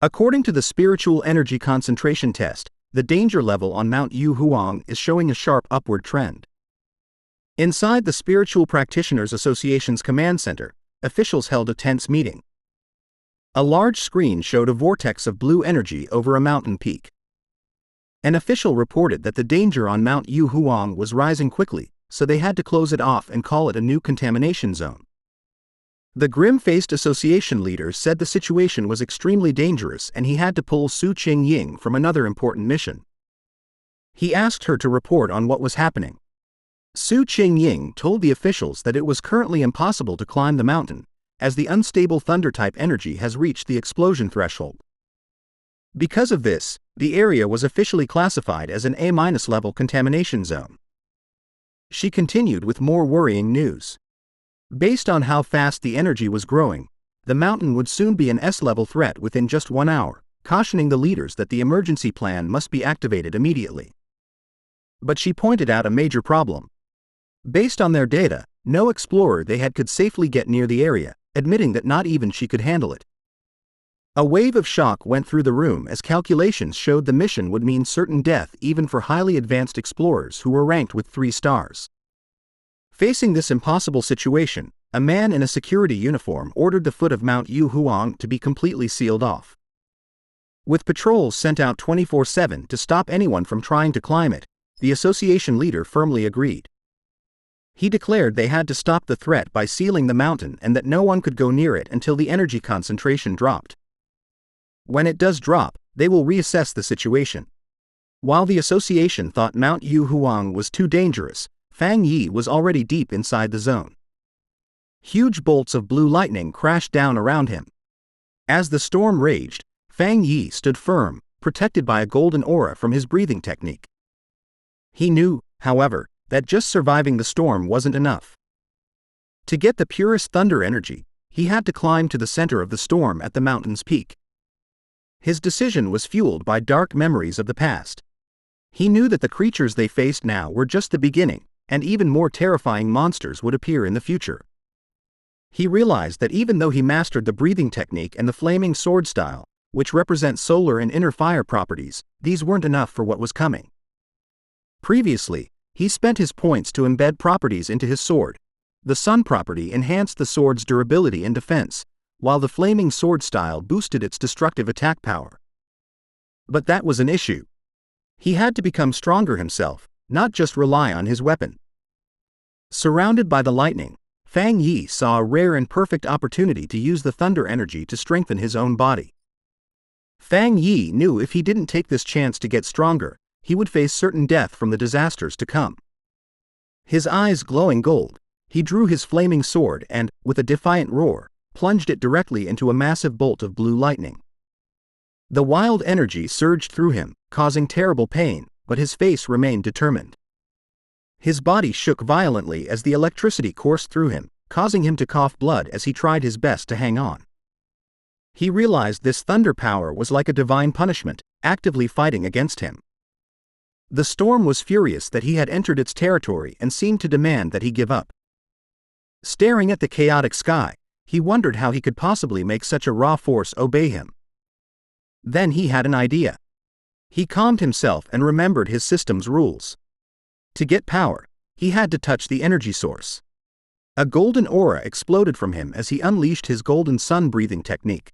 According to the spiritual energy concentration test, the danger level on Mount Yu Huang is showing a sharp upward trend. Inside the Spiritual Practitioners Association's command center, officials held a tense meeting. A large screen showed a vortex of blue energy over a mountain peak. An official reported that the danger on Mount Yu Huang was rising quickly, so they had to close it off and call it a new contamination zone. The grim-faced association leader said the situation was extremely dangerous and he had to pull Su Qingying from another important mission. He asked her to report on what was happening. Su Qingying told the officials that it was currently impossible to climb the mountain, as the unstable thunder-type energy has reached the explosion threshold. Because of this, the area was officially classified as an A-level contamination zone. She continued with more worrying news. Based on how fast the energy was growing, the mountain would soon be an S-level threat within just 1 hour, cautioning the leaders that the emergency plan must be activated immediately. But she pointed out a major problem. Based on their data, no explorer they had could safely get near the area, admitting that not even she could handle it. A wave of shock went through the room as calculations showed the mission would mean certain death even for highly advanced explorers who were ranked with 3 stars. Facing this impossible situation, a man in a security uniform ordered the foot of Mount Yu Huang to be completely sealed off. With patrols sent out 24/7 to stop anyone from trying to climb it, the association leader firmly agreed. He declared they had to stop the threat by sealing the mountain and that no one could go near it until the energy concentration dropped. When it does drop, they will reassess the situation. While the association thought Mount Yu Huang was too dangerous, Fang Yi was already deep inside the zone. Huge bolts of blue lightning crashed down around him. As the storm raged, Fang Yi stood firm, protected by a golden aura from his breathing technique. He knew, however, that just surviving the storm wasn't enough. To get the purest thunder energy, he had to climb to the center of the storm at the mountain's peak. His decision was fueled by dark memories of the past. He knew that the creatures they faced now were just the beginning, and even more terrifying monsters would appear in the future. He realized that even though he mastered the breathing technique and the flaming sword style, which represent solar and inner fire properties, these weren't enough for what was coming. Previously, he spent his points to embed properties into his sword. The sun property enhanced the sword's durability and defense, while the flaming sword style boosted its destructive attack power. But that was an issue. He had to become stronger himself, not just rely on his weapon. Surrounded by the lightning, Fang Yi saw a rare and perfect opportunity to use the thunder energy to strengthen his own body. Fang Yi knew if he didn't take this chance to get stronger, he would face certain death from the disasters to come. His eyes glowing gold, he drew his flaming sword and, with a defiant roar, plunged it directly into a massive bolt of blue lightning. The wild energy surged through him, causing terrible pain, but his face remained determined. His body shook violently as the electricity coursed through him, causing him to cough blood as he tried his best to hang on. He realized this thunder power was like a divine punishment, actively fighting against him. The storm was furious that he had entered its territory and seemed to demand that he give up. Staring at the chaotic sky, he wondered how he could possibly make such a raw force obey him. Then he had an idea. He calmed himself and remembered his system's rules. To get power, he had to touch the energy source. A golden aura exploded from him as he unleashed his golden sun breathing technique.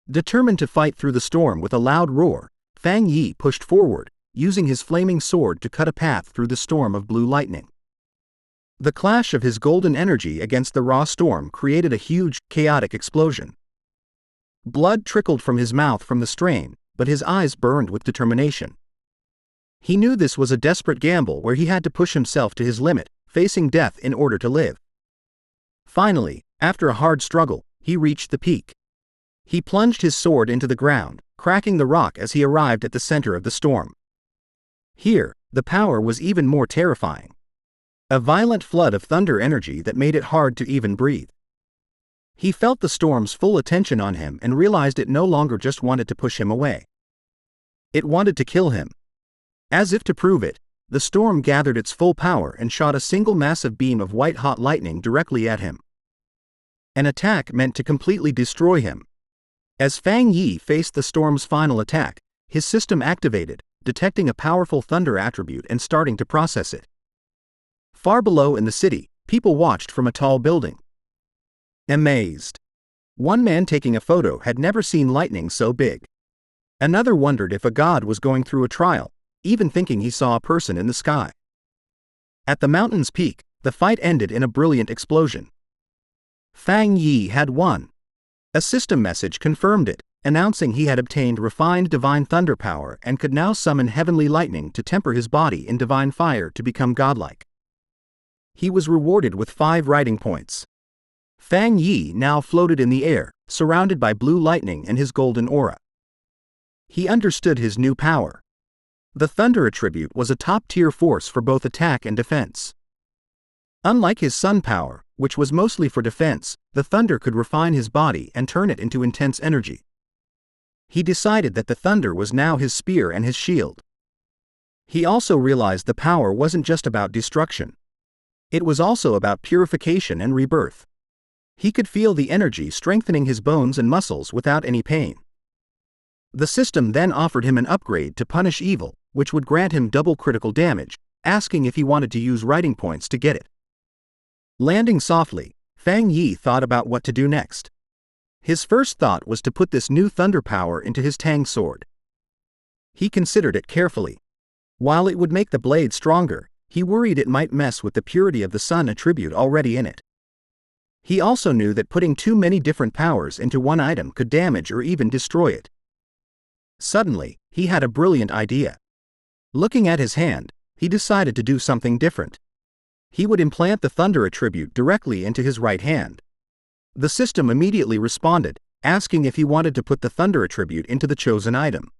Determined to fight through the storm with a loud roar, Fang Yi pushed forward, using his flaming sword to cut a path through the storm of blue lightning. The clash of his golden energy against the raw storm created a huge, chaotic explosion. Blood trickled from his mouth from the strain, but his eyes burned with determination. He knew this was a desperate gamble where he had to push himself to his limit, facing death in order to live. Finally, after a hard struggle, he reached the peak. He plunged his sword into the ground, cracking the rock as he arrived at the center of the storm. Here, the power was even more terrifying. A violent flood of thunder energy that made it hard to even breathe. He felt the storm's full attention on him and realized it no longer just wanted to push him away. It wanted to kill him. As if to prove it, the storm gathered its full power and shot a single massive beam of white-hot lightning directly at him. An attack meant to completely destroy him. As Fang Yi faced the storm's final attack, his system activated, detecting a powerful thunder attribute and starting to process it. Far below in the city, people watched from a tall building. Amazed. One man taking a photo had never seen lightning so big. Another wondered if a god was going through a trial, even thinking he saw a person in the sky. At the mountain's peak, the fight ended in a brilliant explosion. Fang Yi had won. A system message confirmed it, announcing he had obtained refined divine thunder power and could now summon heavenly lightning to temper his body in divine fire to become godlike. He was rewarded with 5 writing points. Fang Yi now floated in the air, surrounded by blue lightning and his golden aura. He understood his new power. The thunder attribute was a top-tier force for both attack and defense. Unlike his sun power, which was mostly for defense, the thunder could refine his body and turn it into intense energy. He decided that the thunder was now his spear and his shield. He also realized the power wasn't just about destruction. It was also about purification and rebirth. He could feel the energy strengthening his bones and muscles without any pain. The system then offered him an upgrade to punish evil, which would grant him double critical damage, asking if he wanted to use writing points to get it. Landing softly, Fang Yi thought about what to do next. His first thought was to put this new thunder power into his Tang sword. He considered it carefully. While it would make the blade stronger, he worried it might mess with the purity of the sun attribute already in it. He also knew that putting too many different powers into one item could damage or even destroy it. Suddenly, he had a brilliant idea. Looking at his hand, he decided to do something different. He would implant the thunder attribute directly into his right hand. The system immediately responded, asking if he wanted to put the thunder attribute into the chosen item.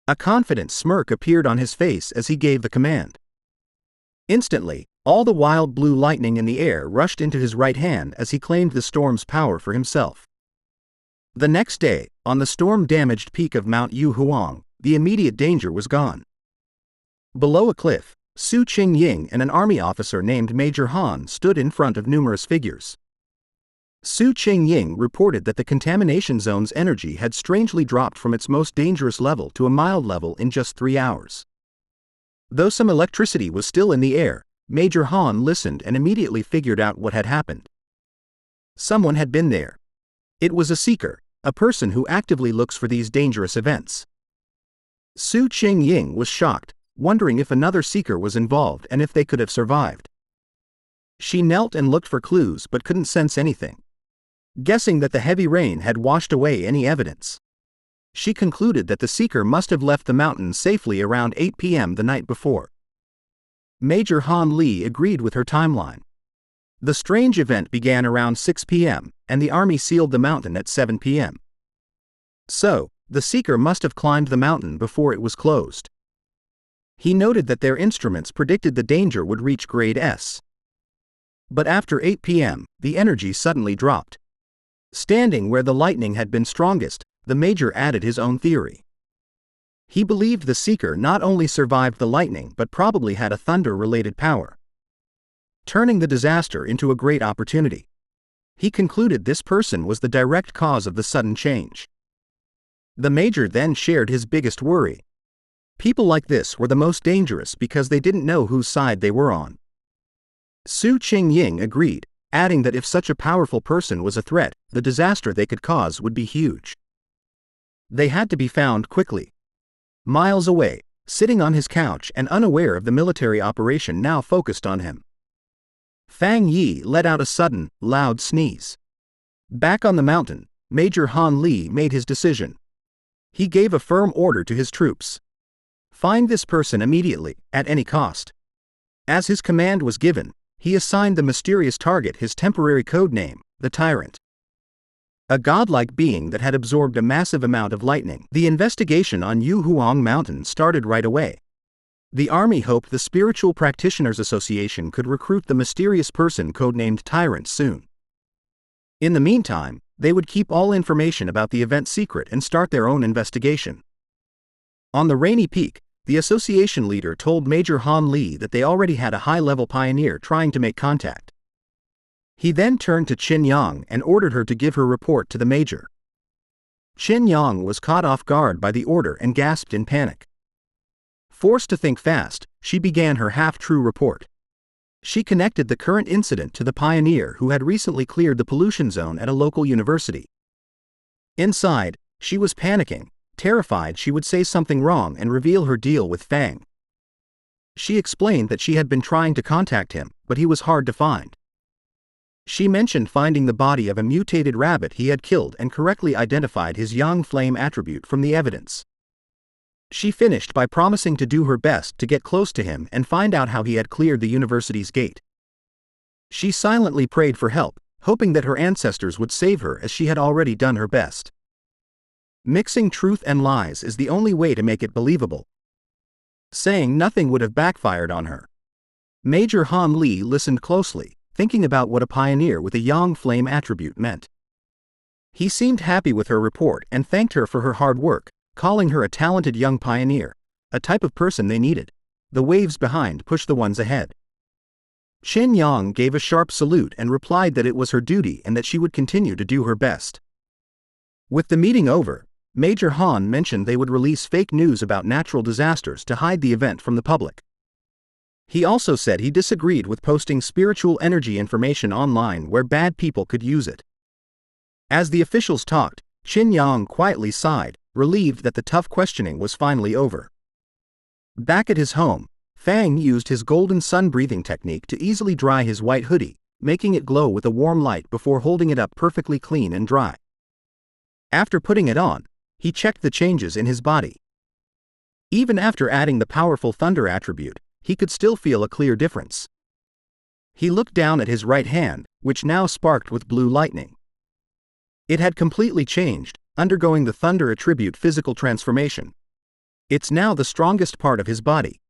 A confident smirk appeared on his face as he gave the command. Instantly, all the wild blue lightning in the air rushed into his right hand as he claimed the storm's power for himself. The next day, on the storm-damaged peak of Mount Yu Huang, the immediate danger was gone. Below a cliff, Su Qingying and an army officer named Major Han stood in front of numerous figures. Su Qingying reported that the contamination zone's energy had strangely dropped from its most dangerous level to a mild level in just 3 hours. Though some electricity was still in the air, Major Han listened and immediately figured out what had happened. Someone had been there. It was a seeker, a person who actively looks for these dangerous events. Su Qingying was shocked, wondering if another seeker was involved and if they could have survived. She knelt and looked for clues but couldn't sense anything. Guessing that the heavy rain had washed away any evidence, she concluded that the seeker must have left the mountain safely around 8 p.m. the night before. Major Han Li agreed with her timeline. The strange event began around 6 p.m., and the army sealed the mountain at 7 p.m. So, the seeker must have climbed the mountain before it was closed. He noted that their instruments predicted the danger would reach grade S. But after 8 p.m., the energy suddenly dropped. Standing where the lightning had been strongest, the major added his own theory. He believed the seeker not only survived the lightning but probably had a thunder-related power, turning the disaster into a great opportunity. He concluded this person was the direct cause of the sudden change. The major then shared his biggest worry. People like this were the most dangerous because they didn't know whose side they were on. Su Qingying agreed, adding that if such a powerful person was a threat, the disaster they could cause would be huge. They had to be found quickly. Miles away, sitting on his couch and unaware of the military operation now focused on him, Fang Yi let out a sudden, loud sneeze. Back on the mountain, Major Han Li made his decision. He gave a firm order to his troops. Find this person immediately, at any cost. As his command was given, he assigned the mysterious target his temporary code name, the Tyrant. A godlike being that had absorbed a massive amount of lightning. The investigation on Yu Huang Mountain started right away. The army hoped the Spiritual Practitioners Association could recruit the mysterious person codenamed Tyrant soon. In the meantime, they would keep all information about the event secret and start their own investigation. On the rainy peak, the association leader told Major Han Li that they already had a high-level pioneer trying to make contact. He then turned to Qin Yang and ordered her to give her report to the major. Qin Yang was caught off guard by the order and gasped in panic. Forced to think fast, she began her half-true report. She connected the current incident to the pioneer who had recently cleared the pollution zone at a local university. Inside, she was panicking, terrified she would say something wrong and reveal her deal with Fang. She explained that she had been trying to contact him, but he was hard to find. She mentioned finding the body of a mutated rabbit he had killed and correctly identified his yang flame attribute from the evidence. She finished by promising to do her best to get close to him and find out how he had cleared the university's gate. She silently prayed for help, hoping that her ancestors would save her as she had already done her best. Mixing truth and lies is the only way to make it believable. Saying nothing would have backfired on her. Major Han Li listened closely, thinking about what a pioneer with a yang flame attribute meant. He seemed happy with her report and thanked her for her hard work, calling her a talented young pioneer, a type of person they needed. The waves behind pushed the ones ahead. Qin Yang gave a sharp salute and replied that it was her duty and that she would continue to do her best. With the meeting over, Major Han mentioned they would release fake news about natural disasters to hide the event from the public. He also said he disagreed with posting spiritual energy information online where bad people could use it. As the officials talked, Qin Yang quietly sighed, relieved that the tough questioning was finally over. Back at his home, Fang used his golden sun breathing technique to easily dry his white hoodie, making it glow with a warm light before holding it up perfectly clean and dry. After putting it on, he checked the changes in his body. Even after adding the powerful thunder attribute, he could still feel a clear difference. He looked down at his right hand, which now sparked with blue lightning. It had completely changed, undergoing the thunder attribute physical transformation. It's now the strongest part of his body.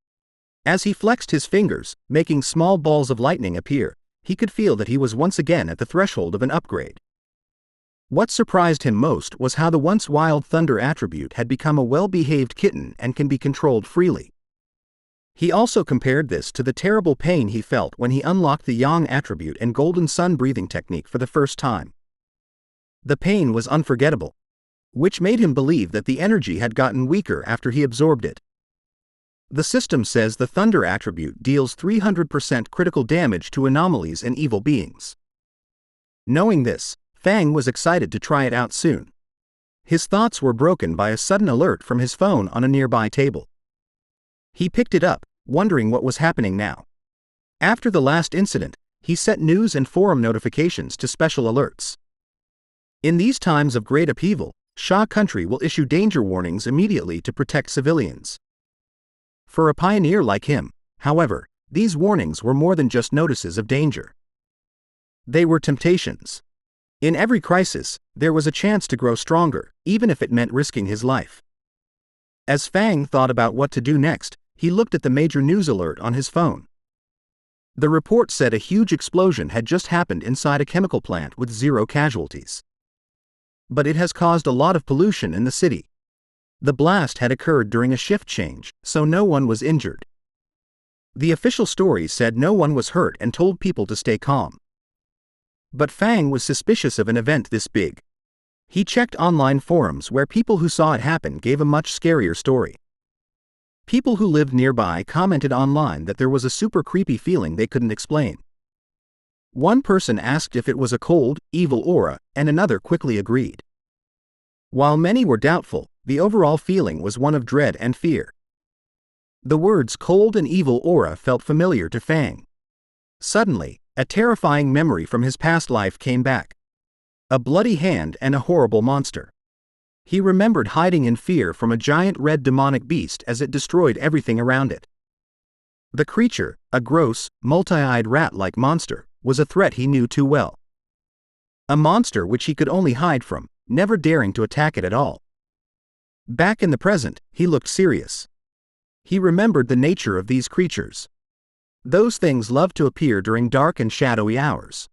As he flexed his fingers, making small balls of lightning appear, he could feel that he was once again at the threshold of an upgrade. What surprised him most was how the once wild thunder attribute had become a well-behaved kitten and can be controlled freely. He also compared this to the terrible pain he felt when he unlocked the yang attribute and golden sun breathing technique for the first time. The pain was unforgettable, which made him believe that the energy had gotten weaker after he absorbed it. The system says the thunder attribute deals 300% critical damage to anomalies and evil beings. Knowing this, Fang was excited to try it out soon. His thoughts were broken by a sudden alert from his phone on a nearby table. He picked it up, wondering what was happening now. After the last incident, he set news and forum notifications to special alerts. In these times of great upheaval, Shah country will issue danger warnings immediately to protect civilians. For a pioneer like him, however, these warnings were more than just notices of danger. They were temptations. In every crisis, there was a chance to grow stronger, even if it meant risking his life. As Fang thought about what to do next, he looked at the major news alert on his phone. The report said a huge explosion had just happened inside a chemical plant with 0 casualties. But it has caused a lot of pollution in the city. The blast had occurred during a shift change, so no one was injured. The official story said no one was hurt and told people to stay calm. But Fang was suspicious of an event this big. He checked online forums where people who saw it happen gave a much scarier story. People who lived nearby commented online that there was a super creepy feeling they couldn't explain. One person asked if it was a cold, evil aura, and another quickly agreed. While many were doubtful, the overall feeling was one of dread and fear. The words cold and evil aura felt familiar to Fang. Suddenly, a terrifying memory from his past life came back. A bloody hand and a horrible monster. He remembered hiding in fear from a giant red demonic beast as it destroyed everything around it. The creature, a gross, multi-eyed rat-like monster, was a threat he knew too well. A monster which he could only hide from, never daring to attack it at all. Back in the present, he looked serious. He remembered the nature of these creatures. Those things loved to appear during dark and shadowy hours.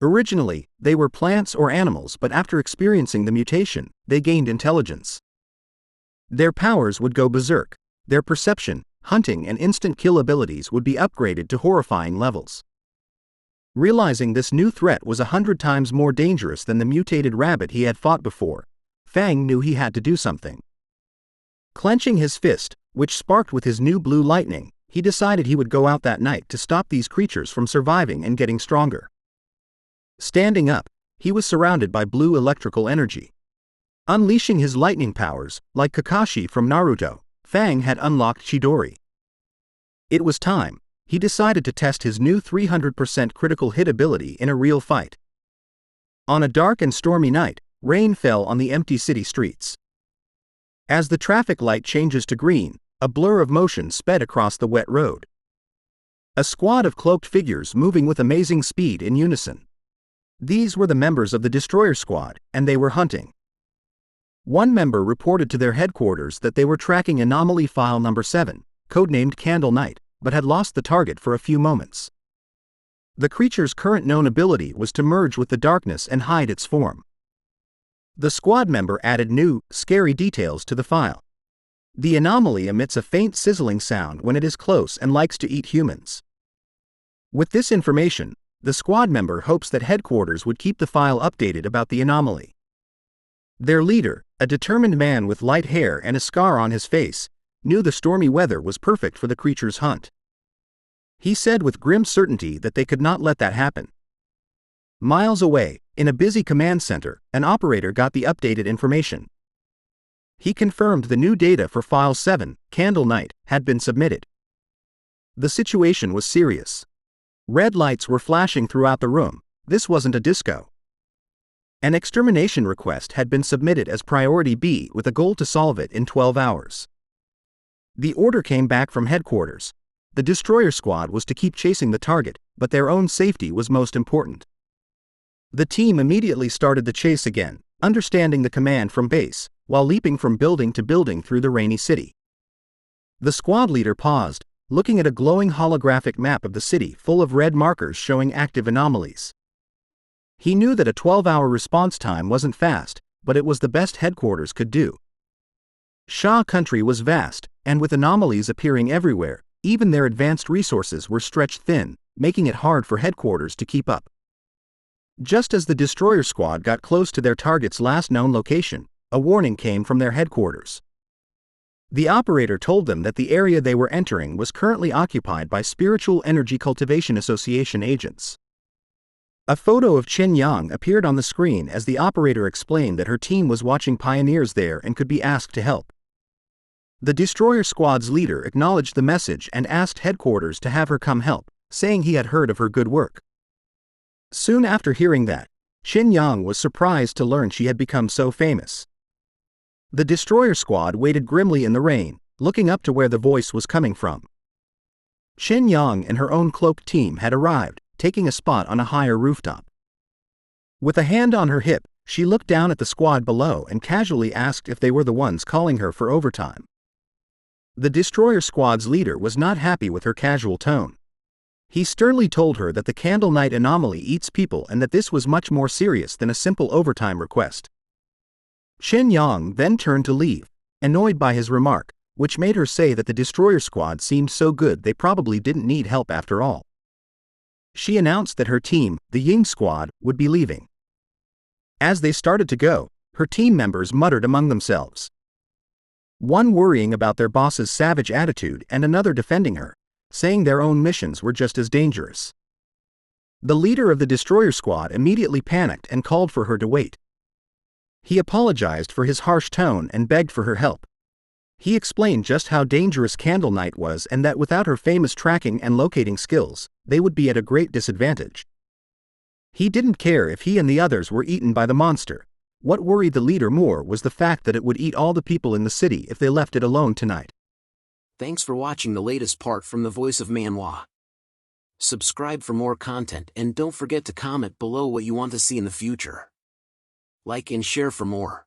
Originally, they were plants or animals, but after experiencing the mutation, they gained intelligence. Their powers would go berserk. Their perception, hunting and instant kill abilities would be upgraded to horrifying levels. Realizing this new threat was 100 times more dangerous than the mutated rabbit he had fought before, Fang knew he had to do something. Clenching his fist, which sparked with his new blue lightning, he decided he would go out that night to stop these creatures from surviving and getting stronger. Standing up, he was surrounded by blue electrical energy. Unleashing his lightning powers, like Kakashi from Naruto, Fang had unlocked Chidori. It was time. He decided to test his new 300% critical hit ability in a real fight. On a dark and stormy night, rain fell on the empty city streets. As the traffic light changes to green, a blur of motion sped across the wet road. A squad of cloaked figures moving with amazing speed in unison. These were the members of the Destroyer Squad, and they were hunting. One member reported to their headquarters that they were tracking anomaly file number 7, codenamed Candle Knight, but had lost the target for a few moments. The creature's current known ability was to merge with the darkness and hide its form. The squad member added new, scary details to the file. The anomaly emits a faint sizzling sound when it is close and likes to eat humans. With this information, the squad member hopes that headquarters would keep the file updated about the anomaly. Their leader, a determined man with light hair and a scar on his face, knew the stormy weather was perfect for the creature's hunt. He said with grim certainty that they could not let that happen. Miles away, in a busy command center, an operator got the updated information. He confirmed the new data for File 7, Candle Knight, had been submitted. The situation was serious. Red lights were flashing throughout the room. This wasn't a disco. An extermination request had been submitted as Priority B with a goal to solve it in 12 hours. The order came back from headquarters. The Destroyer Squad was to keep chasing the target, but their own safety was most important. The team immediately started the chase again, understanding the command from base, while leaping from building to building through the rainy city. The squad leader paused, looking at a glowing holographic map of the city full of red markers showing active anomalies. He knew that a 12-hour response time wasn't fast, but it was the best headquarters could do. Sha country was vast, and with anomalies appearing everywhere, even their advanced resources were stretched thin, making it hard for headquarters to keep up. Just as the Destroyer Squad got close to their target's last known location, a warning came from their headquarters. The operator told them that the area they were entering was currently occupied by Spiritual Energy Cultivation Association agents. A photo of Qin Yang appeared on the screen as the operator explained that her team was watching pioneers there and could be asked to help. The Destroyer Squad's leader acknowledged the message and asked headquarters to have her come help, saying he had heard of her good work. Soon after hearing that, Qin Yang was surprised to learn she had become so famous. The Destroyer Squad waited grimly in the rain, looking up to where the voice was coming from. Qin Yang and her own cloaked team had arrived, taking a spot on a higher rooftop. With a hand on her hip, she looked down at the squad below and casually asked if they were the ones calling her for overtime. The Destroyer Squad's leader was not happy with her casual tone. He sternly told her that the Candle Knight anomaly eats people and that this was much more serious than a simple overtime request. Qin Yang then turned to leave, annoyed by his remark, which made her say that the Destroyer Squad seemed so good they probably didn't need help after all. She announced that her team, the Ying Squad, would be leaving. As they started to go, her team members muttered among themselves. One worrying about their boss's savage attitude and another defending her, saying their own missions were just as dangerous. The leader of the Destroyer Squad immediately panicked and called for her to wait. He apologized for his harsh tone and begged for her help. He explained just how dangerous Candle Knight was and that without her famous tracking and locating skills, they would be at a great disadvantage. He didn't care if he and the others were eaten by the monster. What worried the leader more was the fact that it would eat all the people in the city if they left it alone tonight. Thanks for watching the latest part from the voice of Manhwa. Subscribe for more content and don't forget to comment below what you want to see in the future. Like and share for more.